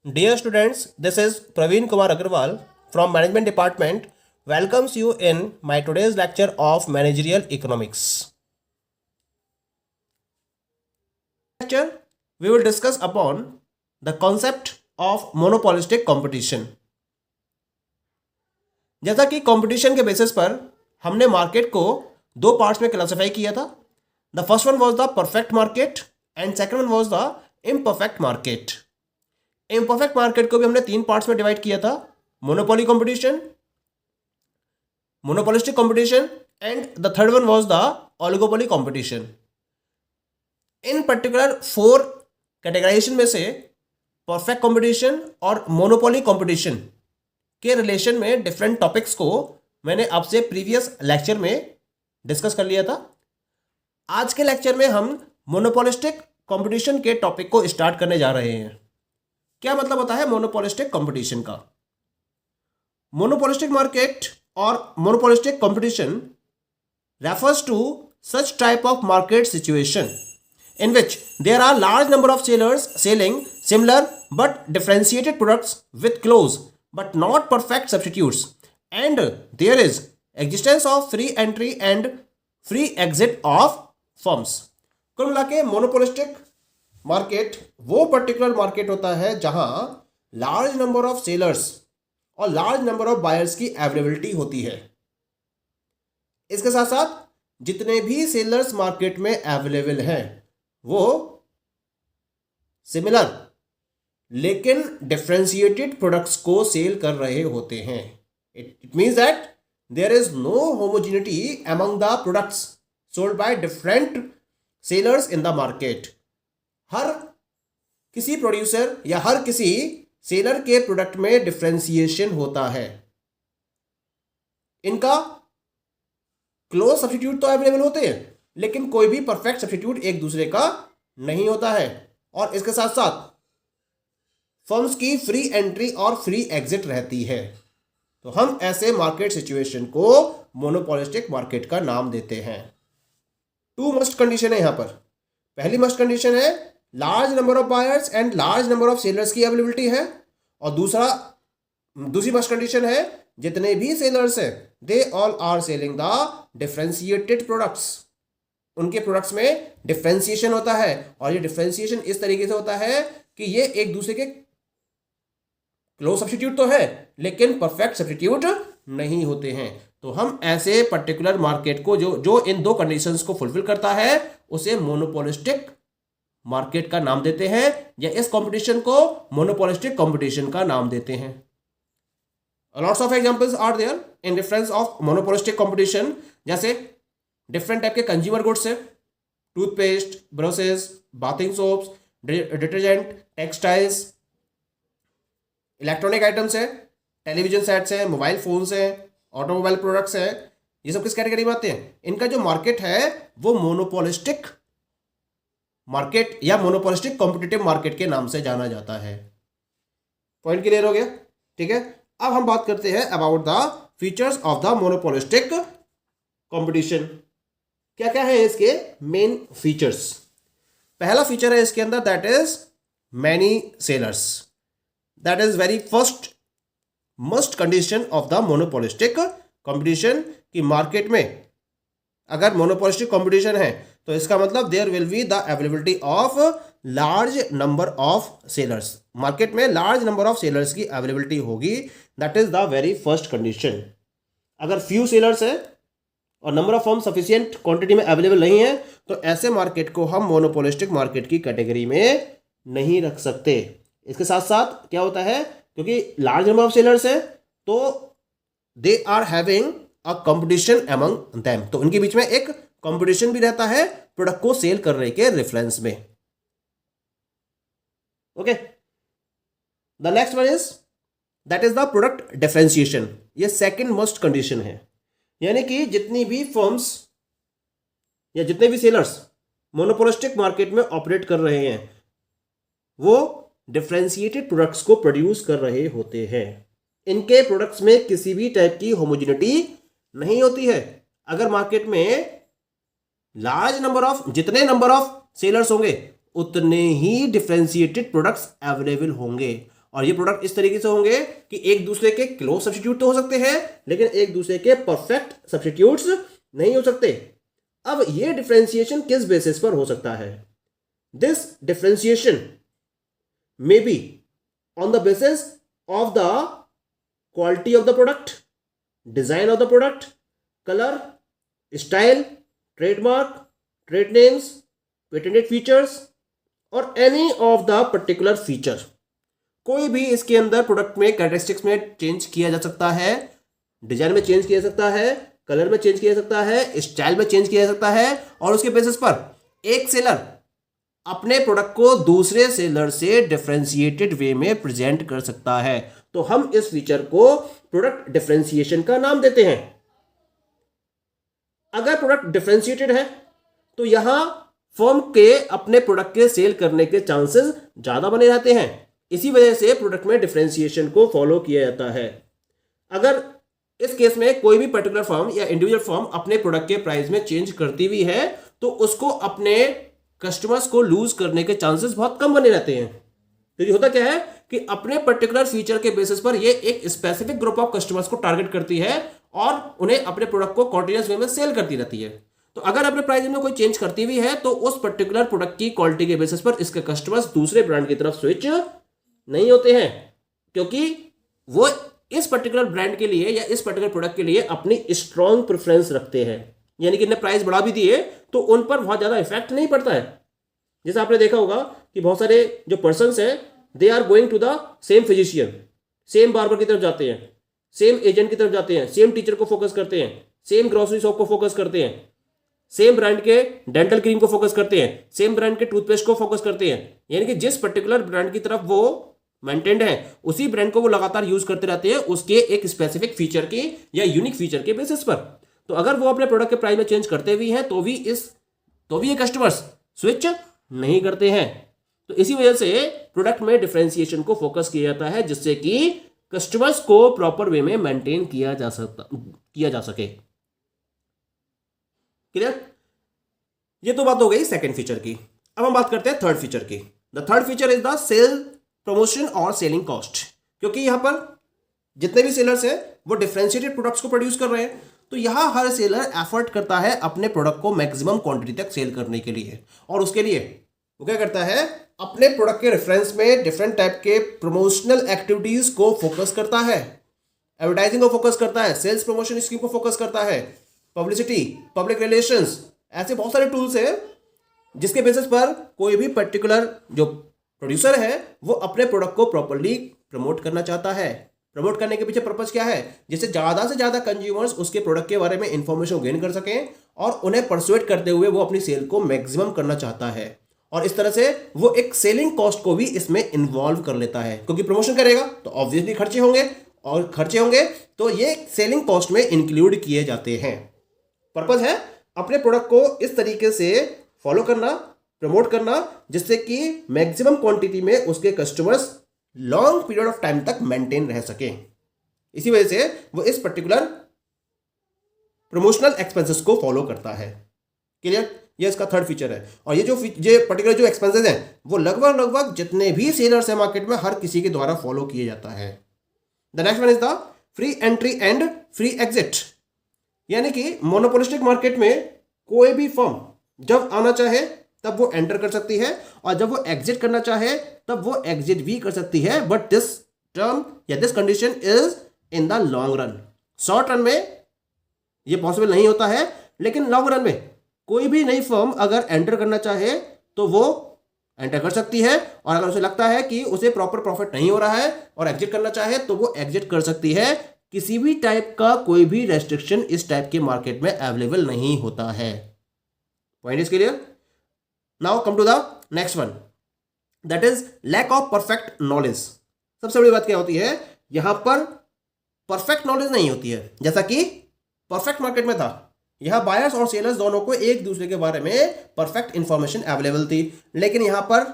Dear students, this is Praveen Kumar Agarwal from Management Department. Welcomes you in my today's lecture of Managerial Economics. Lecture, we will discuss upon the concept of monopolistic competition. जैसा कि competition के basis पर हमने market को दो parts में classify किया था. The first one was the perfect market and second one was the imperfect market. Imperfect market को भी हमने तीन पार्ट्स में डिवाइड किया था. Monopoly competition, monopolistic competition and the third one was the oligopoly competition. In particular four categorization में से perfect competition और मोनोपोली कंपटीशन के रिलेशन में डिफरेंट टॉपिक्स को मैंने आपसे प्रीवियस लेक्चर में डिस्कस कर लिया था. आज के लेक्चर में हम मोनोपोलिस्टिक कंपटीशन के टॉपिक को स्टार्ट करने जा रहे हैं. क्या मतलब होता है मोनोपोलिस्टिक कंपटीशन का? मोनोपोलिस्टिक मार्केट और monopolistic competition refers to such type of market situation in which there are large number of sellers selling similar but differentiated products with close but not perfect substitutes, and there is existence of free entry and free exit of firms. कुल मिला के monopolistic market वो particular market होता है जहां large number of sellers और large number of buyers की availability होती है. इसके साथ साथ जितने भी सेलर्स मार्केट में अवेलेबल हैं वो सिमिलर लेकिन डिफरेंशिएटेड प्रोडक्ट्स को सेल कर रहे होते हैं. It means that there is no homogeneity among the products sold by different sellers in the market. हर किसी प्रोड्यूसर या हर किसी सेलर के प्रोडक्ट में डिफरेंशिएशन होता है. इनका क्लोज सब्स्टिट्यूट तो अवेलेबल होते हैं लेकिन कोई भी परफेक्ट सब्स्टिट्यूट एक दूसरे का नहीं होता है. और इसके साथ साथ फर्म्स की फ्री एंट्री और फ्री एग्जिट रहती है. तो हम ऐसे मार्केट सिचुएशन को मोनोपोलिस्टिक मार्केट का नाम देते हैं. टू मस्ट कंडीशन है यहां पर. पहली मस्ट कंडीशन है large number of buyers and large number of sellers की अवेलेबिलिटी है. और दूसरी मस्ट कंडीशन है जितने भी सेलर्स हैं they all are selling the differentiated products. उनके प्रोडक्ट्स में डिफरेंशिएशन होता है और ये डिफरेंशिएशन इस तरीके से होता है कि ये एक दूसरे के क्लोज सब्स्टिट्यूट तो है लेकिन परफेक्ट सब्स्टिट्यूट नहीं होते हैं. तो हम ऐसे पर्टिकुलर मार्केट को जो इन दो कंडीशंस को फुलफिल करता है उसे मोनोपोलिस्टिक मार्केट का नाम देते हैं या इस कंपटीशन को मोनोपोलिस्टिक कंपटीशन का नाम देते हैं. Lots of examples are there in difference of monopolistic competition. जैसे डिफरेंट टाइप के कंज्यूमर गुड्स है, toothpaste, brushes, bathing soaps, detergent, textiles, electronic items है, टेलीविजन सेट्स हैं, मोबाइल फोन्स हैं, ऑटोमोबाइल प्रोडक्ट्स हैं. ये सब किस कैटेगरी में आते हैं? इनका जो मार्केट है वो मोनोपोलिस्टिक मार्केट या मोनोपोलिस्टिक कॉम्पिटिटिव मार्केट के नाम से जाना जाता है. पॉइंट क्लियर हो गया? ठीक है. अब हम बात करते हैं about the features of the monopolistic competition. क्या क्या है इसके मेन फीचर्स? पहला फीचर है इसके अंदर that is many sellers. That is very first must condition of the monopolistic competition कि मार्केट में अगर मोनोपोलिस्टिक कंपटीशन है तो इसका मतलब there will be the availability of large number of sellers. Market में लार्ज नंबर ऑफ सेलर्स की availability होगी. That is the very first condition. अगर फ्यू सेलर्स है और number of firm sufficient quantity में अवेलेबल नहीं है तो ऐसे मार्केट को हम मोनोपोलिस्टिक मार्केट की कैटेगरी में नहीं रख सकते. इसके साथ साथ क्या होता है, क्योंकि लार्ज नंबर ऑफ सेलर्स है तो they are having a competition among them. तो उनके बीच में एक कंपटीशन भी रहता है प्रोडक्ट को सेल करने के रेफरेंस में. Okay. The next one is that is the product differentiation. ये सेकंड मोस्ट कंडीशन है. यानी कि जितनी भी फर्म्स या जितने भी सेलर्स मोनोपोलिस्टिक मार्केट में ऑपरेट कर रहे हैं वो डिफरेंशिएटेड प्रोडक्ट्स को प्रोड्यूस कर रहे होते हैं. इनके प्रोडक्ट्स में किसी भी टाइप की होमोजेनिटी नहीं होती है. अगर मार्केट में लार्ज नंबर ऑफ जितने नंबर ऑफ सेलर्स होंगे उतने ही डिफरेंशिएटेड प्रोडक्ट्स अवेलेबल होंगे. और ये प्रोडक्ट इस तरीके से होंगे कि एक दूसरे के क्लोज सब्स्टिट्यूट तो हो सकते हैं, लेकिन एक दूसरे के परफेक्ट सब्स्टिट्यूट्स नहीं हो सकते। अब ये डिफरेंशिएशन किस बेसिस पर हो सकता है? This differentiation may be on the basis of the quality of the product, design of the product, colour, style, trademark, trade names, patented features और any of the particular feature. कोई भी इसके अंदर प्रोडक्ट में कैरेक्टरिस्टिक्स में change किया जा सकता है, डिजाइन में चेंज किया जा सकता है, कलर में चेंज किया जा सकता है, स्टाइल में चेंज किया जा सकता है, और उसके बेसिस पर एक सेलर अपने प्रोडक्ट को दूसरे सेलर से डिफरेंशिएटेड वे में प्रेजेंट कर सकता है। तो हम इस फीचर को प्रोडक्ट डिफरेंशिएशन का नाम देते हैं। अगर प्रोडक्ट डिफरेंशिएटेड है तो यहां फर्म के अपने प्रोडक्ट के सेल करने के चांसेस ज्यादा बने रहते हैं। इसी वजह से प्रोडक्ट में डिफरेंशिएशन को फॉलो किया जाता है। अगर इस केस में कोई भी पर्टिकुलर फर्म या इंडिविजुअल फर्म अपने प्रोडक्ट के प्राइस में चेंज करती हुई है तो उसको अपने कस्टमर्स को लूज करने के चांसेस बहुत कम बने रहते हैं। तो ये होता क्या है कि अपने पर्टिकुलर फीचर के बेसिस पर ये एक स्पेसिफिक ग्रुप ऑफ कस्टमर्स को टारगेट करती है और उन्हें अपने प्रोडक्ट को कॉन्टिन्यूअस वे में सेल करती रहती है। तो अगर अपने प्राइस में कोई चेंज करती हुई है तो उस पर्टिकुलर प्रोडक्ट की क्वालिटी के बेसिस पर इसके कस्टमर्स दूसरे ब्रांड की तरफ स्विच नहीं होते हैं, क्योंकि वो इस पर्टिकुलर ब्रांड के लिए या इस पर्टिकुलर प्रोडक्ट के लिए अपनी स्ट्रॉन्ग प्रेफरेंस रखते हैं। यानी कि इन्हें प्राइस बढ़ा भी दिए तो उन पर बहुत ज्यादा इफेक्ट नहीं पड़ता है। जैसे आपने देखा होगा कि बहुत सारे जो पर्सन्स हैं they are going to the same physician, same barber की तरफ जाते हैं, सेम एजेंट की तरफ जाते हैं, सेम टीचर को फोकस करते हैं, सेम ग्रोसरी शॉप को फोकस करते हैं, सेम ब्रांड के डेंटल क्रीम को फोकस करते हैं, सेम ब्रांड के टूथपेस्ट को फोकस करते हैं। यानी कि जिस पर्टिकुलर ब्रांड की तरफ वो मेंटेन्ड है उसी ब्रांड को वो लगातार यूज करते रहते हैं उसके एक स्पेसिफिक फीचर के या यूनिक फीचर के बेसिस पर। तो अगर वो अपने प्रोडक्ट के प्राइस में चेंज करते भी हैं तो भी ये कस्टमर्स स्विच नहीं करते हैं। तो इसी वजह से प्रोडक्ट में डिफरेंशिएशन को फोकस किया जाता है जिससे कि कस्टमर्स को प्रॉपर वे में मेंटेन किया जा सके। क्लियर? ये तो बात हो गई सेकंड फीचर की। अब हम बात करते हैं थर्ड फीचर की। The third feature is the sale promotion और सेलिंग कॉस्ट। क्योंकि यहां पर जितने भी सेलर्स हैं वो डिफरेंशिएटेड प्रोडक्ट्स को प्रोड्यूस कर रहे हैं, तो यहां हर सेलर एफर्ट करता है अपने प्रोडक्ट को मैक्सिमम क्वांटिटी तक सेल करने के लिए, और उसके लिए वो क्या करता है अपने प्रोडक्ट के रेफरेंस में डिफरेंट टाइप के प्रमोशनल एक्टिविटीज को फोकस करता है, एडवर्टाइजिंग को फोकस करता है, सेल्स प्रमोशन स्कीम को फोकस करता है, पब्लिसिटी, पब्लिक रिलेशंस, ऐसे बहुत सारे टूल्स हैं जिसके बेसिस पर कोई भी पर्टिकुलर जो प्रोड्यूसर है वो अपने प्रोडक्ट को प्रॉपर्ली प्रमोट करना चाहता है। प्रमोट करने के पीछे पर्पस क्या है? जिससे ज़्यादा से ज़्यादा कंज्यूमर्स उसके प्रोडक्ट के बारे में इंफॉर्मेशन गेन कर सकें और उन्हें परसुएट करते हुए वो अपनी सेल को मैक्सिमम करना चाहता है। और इस तरह से वो एक सेलिंग कॉस्ट को भी इसमें इन्वॉल्व कर लेता है, क्योंकि प्रमोशन करेगा तो ऑब्वियसली खर्चे होंगे, और खर्चे होंगे तो ये सेलिंग कॉस्ट में इंक्लूड किए जाते हैं। पर्पस है अपने प्रोडक्ट को इस तरीके से फॉलो करना, प्रमोट करना, जिससे कि मैक्सिमम क्वांटिटी में उसके customers long period of time तक मेंटेन रह सके। इसी वजह से वो इस पर्टिकुलर प्रमोशनल एक्सपेंसेस को फॉलो करता है। क्लियर? ये इसका थर्ड फीचर है। और ये पर्टिकुलर जो एक्सपेंसेस हैं वो लगभग जितने भी सेलर्स हैं मार्केट में हर किसी के द्वारा फॉलो किए जाता है। The next one is the free entry and free exit. यानी कि मोनोपोलिस्टिक मार्केट में कोई भी फर्म जब आना चाहे तब वो एंटर कर सकती है, और जब वो एग्जिट करना चाहे तब वो एग्जिट भी कर सकती है, बट दिस टर्म या this condition is in the long run. Short run में ये पॉसिबल नहीं होता है, लेकिन लॉन्ग रन में कोई भी नई फर्म अगर एंटर करना चाहे तो वो एंटर कर सकती है, और अगर उसे लगता है कि उसे प्रॉपर प्रॉफिट नहीं हो रहा है और एग्जिट करना चाहे तो वो एग्जिट कर सकती है। किसी भी टाइप का कोई भी रेस्ट्रिक्शन इस टाइप के मार्केट में अवेलेबल नहीं होता है। Point is clear? Now come to the next one, that is lack of perfect knowledge. सबसे बड़ी बात क्या होती है? यहां पर परफेक्ट नॉलेज नहीं होती है। जैसा कि परफेक्ट मार्केट में था, यहां बायर्स और सेलर्स दोनों को एक दूसरे के बारे में परफेक्ट इंफॉर्मेशन अवेलेबल थी, लेकिन यहां पर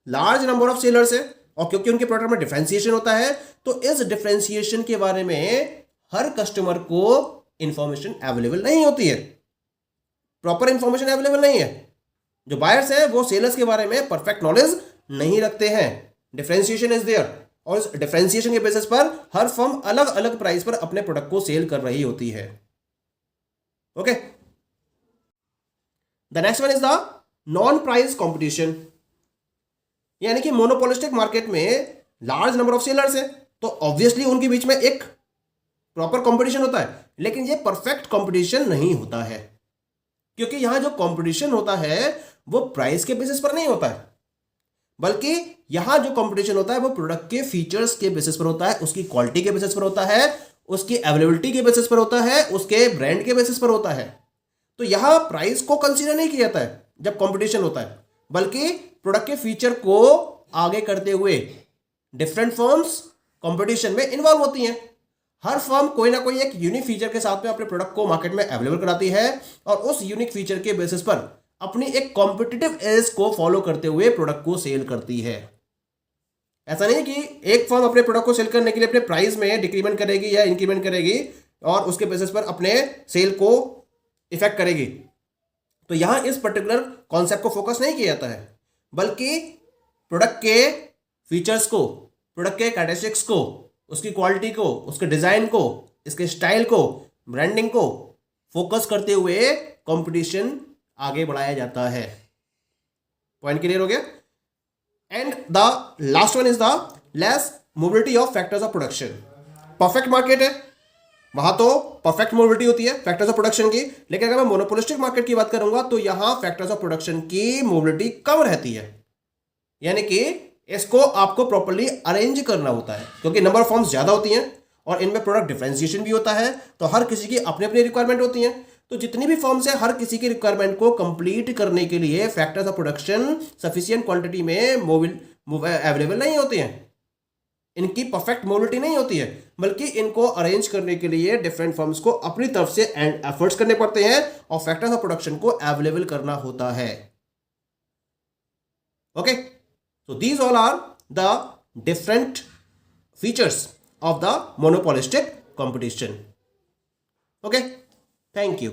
लार्ज नंबर ऑफ सेलर्स है, और क्योंकि उनके प्रोडक्ट में डिफरेंशिएशन होता है तो इस डिफरेंशिएशन के बारे में हर कस्टमर को इंफॉर्मेशन अवेलेबल नहीं होती है, प्रॉपर इंफॉर्मेशन अवेलेबल नहीं है। जो बायर्स हैं वो सेलर्स के बारे में परफेक्ट नॉलेज नहीं रखते हैं। डिफरेंशिएशन इज देयर, और इस डिफरेंशिएशन के बेसिस पर हर फर्म अलग अलग प्राइस पर अपने प्रोडक्ट को सेल कर रही होती है. Okay, the next one is the non price competition. यानी कि मोनोपोलिस्टिक मार्केट में लार्ज नंबर ऑफ सेलर्स है, तो ऑब्वियसली उनके बीच में एक प्रॉपर कंपटीशन होता है, लेकिन ये परफेक्ट कंपटीशन नहीं होता है, क्योंकि यहां जो कंपटीशन होता है वो प्राइस के बेसिस पर नहीं होता है, बल्कि यहां जो कंपटीशन होता है वो प्रोडक्ट के फीचर्स के बेसिस पर होता है, उसकी क्वालिटी के बेसिस पर होता है, उसकी अवेलेबिलिटी के बेसिस पर होता है, उसके ब्रांड के बेसिस पर होता है. तो यहां प्राइस को कंसीडर नहीं किया जाता है जब कंपटीशन होता है, बल्कि प्रोडक्ट के फीचर को आगे करते हुए डिफरेंट फर्म्स कंपटीशन में इन्वॉल्व होती हैं. हर फर्म कोई ना कोई एक यूनिक फीचर के साथ में अपने प्रोडक्ट को मार्केट में अवेलेबल कराती है और उस यूनिक फीचर के बेसिस पर अपनी एक कॉम्पिटिटिव एज को फॉलो करते हुए प्रोडक्ट को सेल करती है. ऐसा नहीं कि एक फर्म अपने प्रोडक्ट को सेल करने के लिए अपने प्राइस में डिक्रीमेंट करेगी या इंक्रीमेंट करेगी और उसके बेसिस पर अपने सेल को इफेक्ट करेगी. तो यहां इस पर्टिकुलर कॉन्सेप्ट को फोकस नहीं किया जाता है, बल्कि प्रोडक्ट के फीचर्स को, प्रोडक्ट के कैरेक्टरिस्टिक्स को, उसकी क्वालिटी को, उसके डिजाइन को, इसके स्टाइल को, ब्रांडिंग को फोकस करते हुए कंपटीशन आगे बढ़ाया जाता है. पॉइंट क्लियर हो गया. And the last one is the less mobility of factors of production. Perfect market है, वहां तो परफेक्ट मोबिलिटी होती है फैक्टर्स ऑफ प्रोडक्शन की, लेकिन अगर मैं मोनोपोलिस्टिक मार्केट की बात करूंगा तो यहां फैक्टर्स ऑफ प्रोडक्शन की मोबिलिटी कम रहती है. यानी कि इसको आपको प्रॉपर्ली अरेंज करना होता है, क्योंकि नंबर ऑफ फॉर्म्स ज्यादा होती हैं और इनमें प्रोडक्ट डिफरेंशिएशन भी होता है, तो हर किसी की अपनी अपनी रिक्वायरमेंट होती है. तो जितनी भी फॉर्म्स है, हर किसी की रिक्वायरमेंट को कंप्लीट करने के लिए factors of production sufficient quantity में अवेलेबल नहीं होते हैं, इनकी परफेक्ट मोबिलिटी नहीं होती है, बल्कि इनको अरेंज करने के लिए डिफरेंट फर्म्स को अपनी तरफ से एंड एफर्ट्स करने पड़ते हैं और फैक्टर्स ऑफ प्रोडक्शन को अवेलेबल करना होता है. Okay, so these all are the different features of the monopolistic competition. Okay, thank you.